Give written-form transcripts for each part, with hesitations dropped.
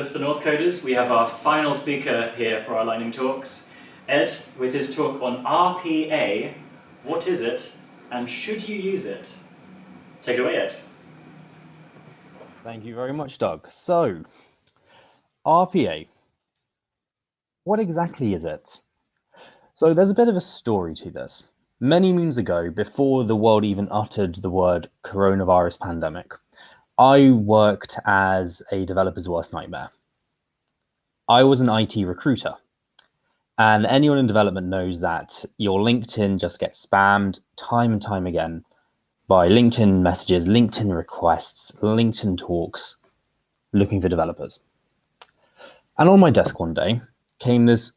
developers for Northcoders. We have our final speaker here for our lightning talks, Ed, with his talk on RPA. What is it, and should you use it? Take it away, Ed. Thank you very much, Doug. So, RPA. What exactly is it? So there's a bit of a story to this. Many moons ago, before the world even uttered the word coronavirus pandemic, I worked as a developer's worst nightmare. I was an IT recruiter. And anyone in development knows that your LinkedIn just gets spammed time and time again by LinkedIn messages, LinkedIn requests, LinkedIn talks, looking for developers. And on my desk one day came this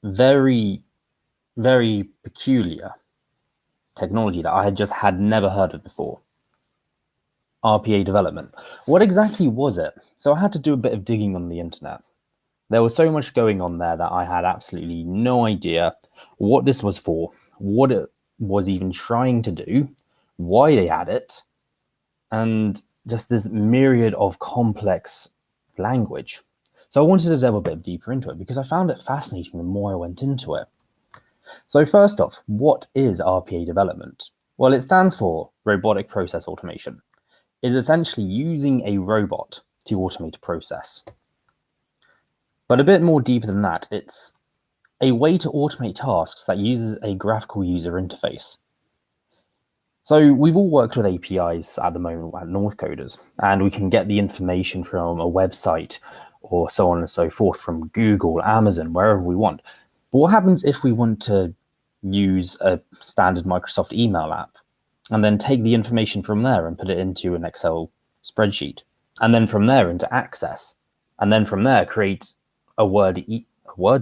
very, very peculiar technology that I had never heard of before. RPA development. What exactly was it? So I had to do a bit of digging on the internet. There was so much going on there that I had absolutely no idea what this was for, what it was even trying to do, why they had it, and just this myriad of complex language. So I wanted to delve a bit deeper into it because I found it fascinating the more I went into it. So first off, what is RPA development? Well, it stands for Robotic Process Automation. It's essentially using a robot to automate a process. But a bit more deeper than that, it's a way to automate tasks that uses a graphical user interface. So we've all worked with APIs at the moment at Northcoders, and we can get the information from a website or so on and so forth from Google, Amazon, wherever we want. But what happens if we want to use a standard Microsoft email app and then take the information from there and put it into an Excel spreadsheet, and then from there into Access, and then from there create a Word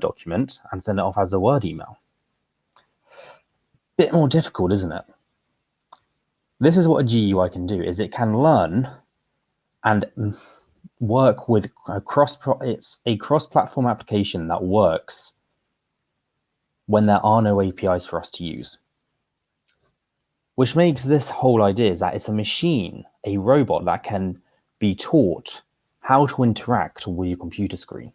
document and send it off as a Word email? Bit more difficult, isn't it? This is what a GUI can do, is it can learn and work with it's a cross-platform application that works when there are no APIs for us to use. Which makes this whole idea is that it's a machine, a robot that can be taught how to interact with your computer screen.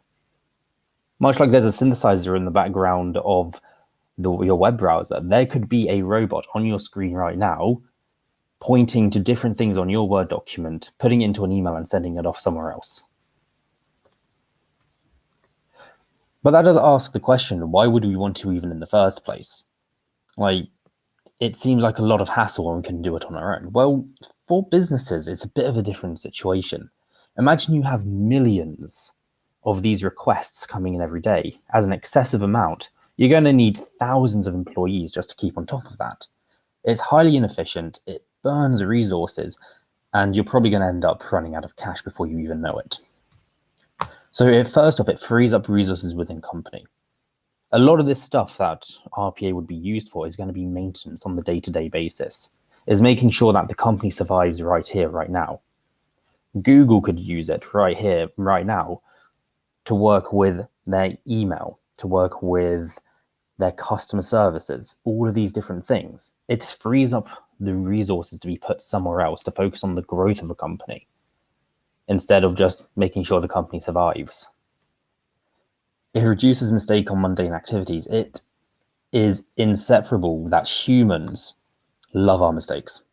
Much like there's a synthesizer in the background of your web browser, there could be a robot on your screen right now pointing to different things on your Word document, putting it into an email and sending it off somewhere else. But that does ask the question, why would we want to even in the first place? Like, it seems like a lot of hassle when we can do it on our own. Well, for businesses, it's a bit of a different situation. Imagine you have millions of these requests coming in every day. As an excessive amount, you're going to need thousands of employees just to keep on top of that. It's highly inefficient, it burns resources, and you're probably going to end up running out of cash before you even know it. So first off, it frees up resources within company. A lot of this stuff that RPA would be used for is going to be maintenance on the day-to-day basis, is making sure that the company survives right here, right now. Google could use it right here, right now, to work with their email, to work with their customer services, all of these different things. It frees up the resources to be put somewhere else to focus on the growth of a company instead of just making sure the company survives. It reduces mistake on mundane activities. It is inseparable that humans love our mistakes.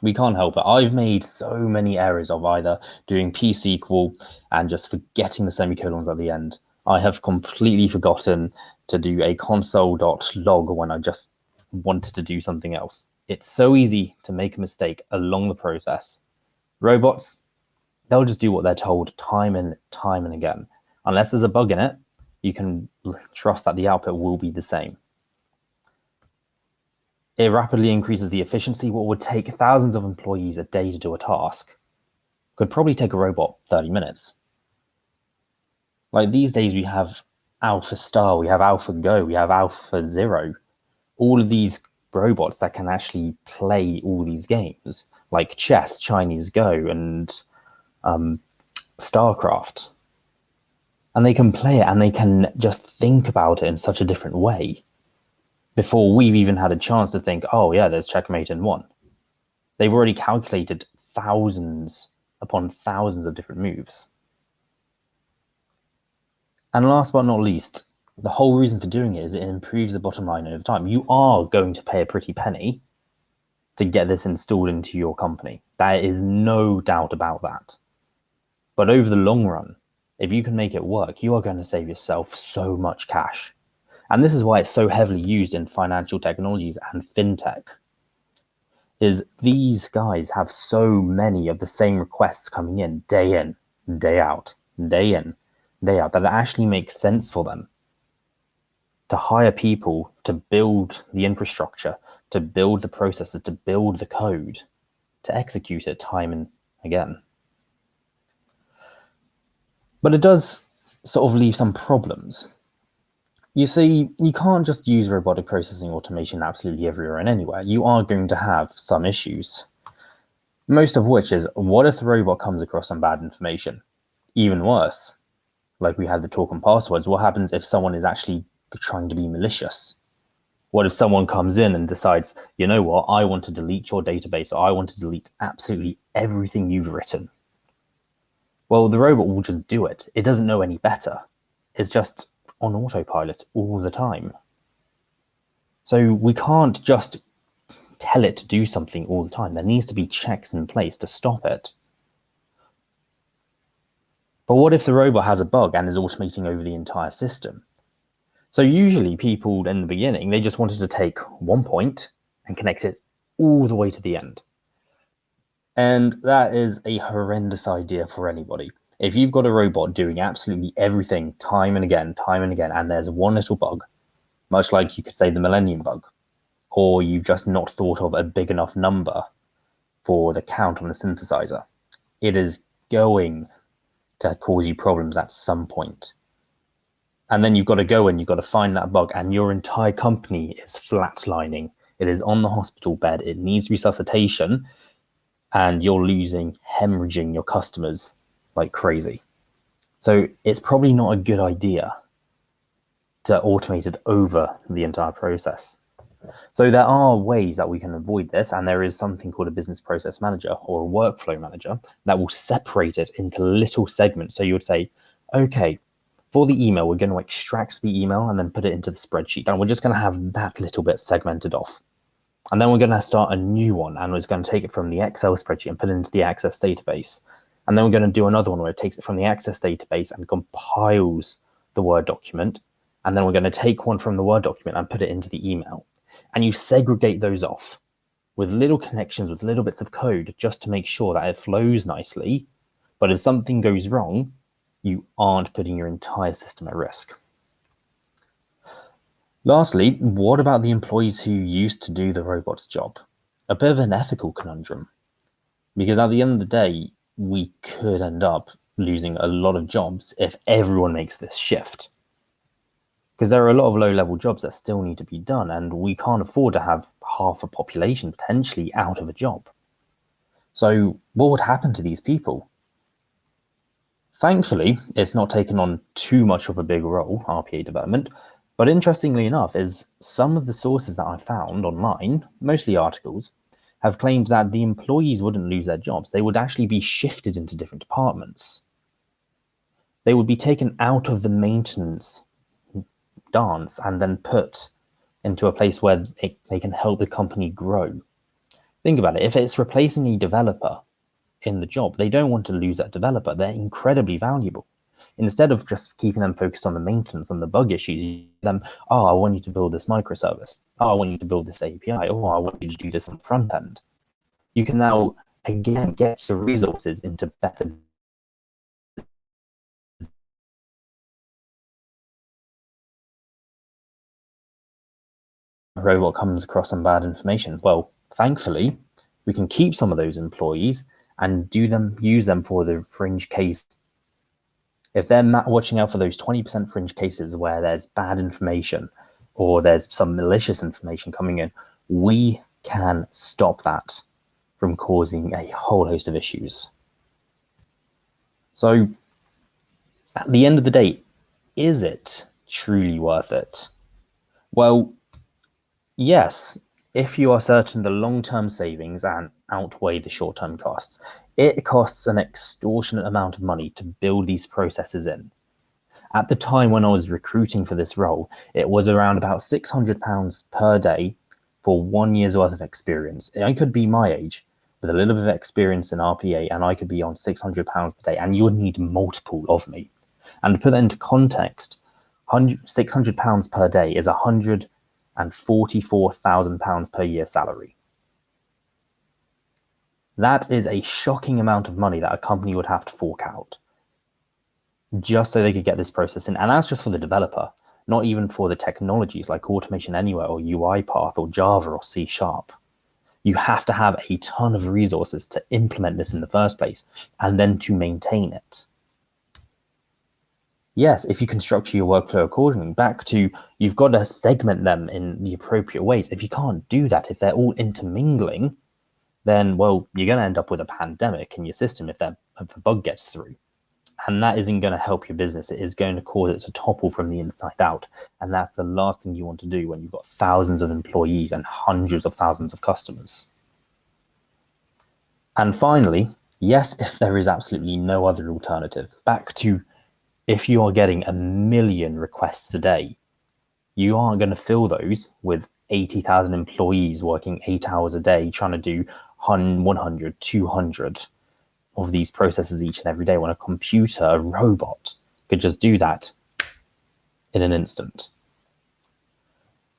We can't help it. I've made so many errors of either doing P-SQL and just forgetting the semicolons at the end. I have completely forgotten to do a console.log when I just wanted to do something else. It's so easy to make a mistake along the process. Robots, they'll just do what they're told time and again. Unless there's a bug in it, you can trust that the output will be the same. It rapidly increases the efficiency. What would take thousands of employees a day to do a task could probably take a robot 30 minutes. Like these days we have Alpha Star, we have Alpha Go, we have Alpha Zero. All of these robots that can actually play all these games, like chess, Chinese Go, and StarCraft. And they can play it and they can just think about it in such a different way before we've even had a chance to think, oh yeah, there's checkmate in one. They've already calculated thousands upon thousands of different moves. And last but not least, the whole reason for doing it is it improves the bottom line over time. You are going to pay a pretty penny to get this installed into your company. There is no doubt about that. But over the long run, if you can make it work, you are going to save yourself so much cash. And this is why it's so heavily used in financial technologies and fintech, is these guys have so many of the same requests coming in, day out, day in, day out, that it actually makes sense for them to hire people to build the infrastructure, to build the processes, to build the code, to execute it time and again. But it does sort of leave some problems. You see, you can't just use robotic processing automation absolutely everywhere and anywhere. You are going to have some issues. Most of which is, what if the robot comes across some bad information? Even worse, like we had the talk on passwords, what happens if someone is actually trying to be malicious? What if someone comes in and decides, you know what, I want to delete your database, or I want to delete absolutely everything you've written? Well, the robot will just do it. It doesn't know any better. It's just on autopilot all the time. So we can't just tell it to do something all the time. There needs to be checks in place to stop it. But what if the robot has a bug and is automating over the entire system? So usually people in the beginning, they just wanted to take one point and connect it all the way to the end. And that is a horrendous idea for anybody. If you've got a robot doing absolutely everything time and again, and there's one little bug, much like you could say the Millennium bug, or you've just not thought of a big enough number for the count on the synthesizer, it is going to cause you problems at some point. And then you've got to go and you've got to find that bug, and your entire company is flatlining. It is on the hospital bed. It needs resuscitation, and you're hemorrhaging your customers like crazy. So it's probably not a good idea to automate it over the entire process. So there are ways that we can avoid this, and there is something called a business process manager or a workflow manager that will separate it into little segments. So you would say, okay, for the email, we're going to extract the email and then put it into the spreadsheet. And we're just going to have that little bit segmented off. And then we're going to start a new one, and we're going to take it from the Excel spreadsheet and put it into the Access database. And then we're going to do another one where it takes it from the Access database and compiles the Word document. And then we're going to take one from the Word document and put it into the email. And you segregate those off with little connections, with little bits of code, just to make sure that it flows nicely. But if something goes wrong, you aren't putting your entire system at risk. Lastly, what about the employees who used to do the robot's job? A bit of an ethical conundrum, because at the end of the day, we could end up losing a lot of jobs if everyone makes this shift. Because there are a lot of low-level jobs that still need to be done, and we can't afford to have half a population potentially out of a job. So what would happen to these people? Thankfully, it's not taken on too much of a big role, RPA development, but interestingly enough is some of the sources that I found online, mostly articles, have claimed that the employees wouldn't lose their jobs. They would actually be shifted into different departments. They would be taken out of the maintenance dance and then put into a place where they can help the company grow. Think about it. If it's replacing a developer in the job, they don't want to lose that developer. They're incredibly valuable. Instead of just keeping them focused on the maintenance and the bug issues, I want you to build this microservice. I want you to build this API. I want you to do this on the front end. You can now, again, get your resources into better. A robot comes across some bad information. Well, thankfully, we can keep some of those employees and use them for the fringe case. If they're watching out for those 20% fringe cases where there's bad information or there's some malicious information coming in, we can stop that from causing a whole host of issues. So at the end of the day, is it truly worth it? Well, yes, if you are certain the long-term savings and outweigh the short-term costs. It costs an extortionate amount of money to build these processes in. At the time when I was recruiting for this role, it was around about £600 per day for 1 year's worth of experience. I could be my age with a little bit of experience in RPA, and I could be on £600 per day, and you would need multiple of me. And to put that into context, £600 per day is £144,000 per year salary. That is a shocking amount of money that a company would have to fork out just so they could get this process in. And that's just for the developer, not even for the technologies like Automation Anywhere or UiPath or Java or C#. You have to have a ton of resources to implement this in the first place and then to maintain it. Yes, if you can structure your workflow accordingly, back to you've got to segment them in the appropriate ways. If you can't do that, if they're all intermingling, then, well, you're going to end up with a pandemic in your system if a bug gets through. And that isn't going to help your business. It is going to cause it to topple from the inside out. And that's the last thing you want to do when you've got thousands of employees and hundreds of thousands of customers. And finally, yes, if there is absolutely no other alternative, back to if you are getting 1 million requests a day, you aren't going to fill those with 80,000 employees working 8 hours a day trying to do 100, 200 of these processes each and every day, when a computer, a robot, could just do that in an instant.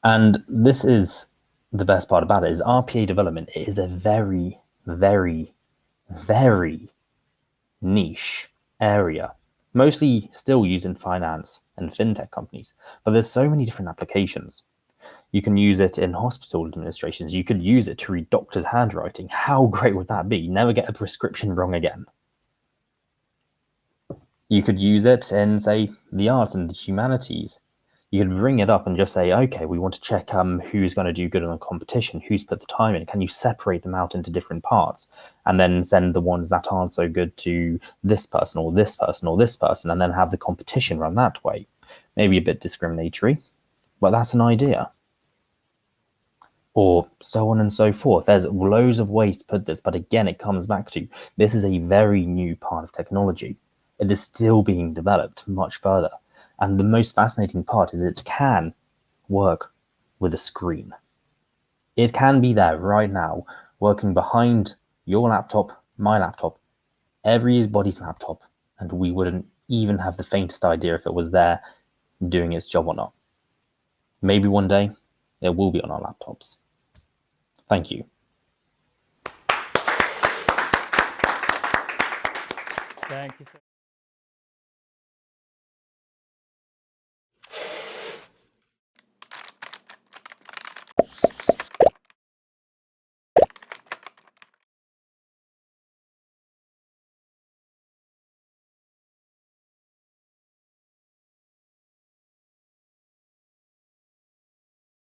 And this is the best part about it, is RPA development is a very, very, very niche area, mostly still used in finance and fintech companies, but there's so many different applications. You can use it in hospital administrations. You could use it to read doctors' handwriting. How great would that be? Never get a prescription wrong again. You could use it in, say, the arts and the humanities. You could bring it up and just say, okay, we want to check who's going to do good on a competition, who's put the time in. Can you separate them out into different parts and then send the ones that aren't so good to this person or this person or this person, and then have the competition run that way? Maybe a bit discriminatory, but that's an idea. Or so on and so forth. There's loads of ways to put this, but again, it comes back to this is a very new part of technology. It is still being developed much further. And the most fascinating part is it can work with a screen. It can be there right now, working behind your laptop, my laptop, everybody's laptop, and we wouldn't even have the faintest idea if it was there doing its job or not. Maybe one day it will be on our laptops. Thank you. Thank you.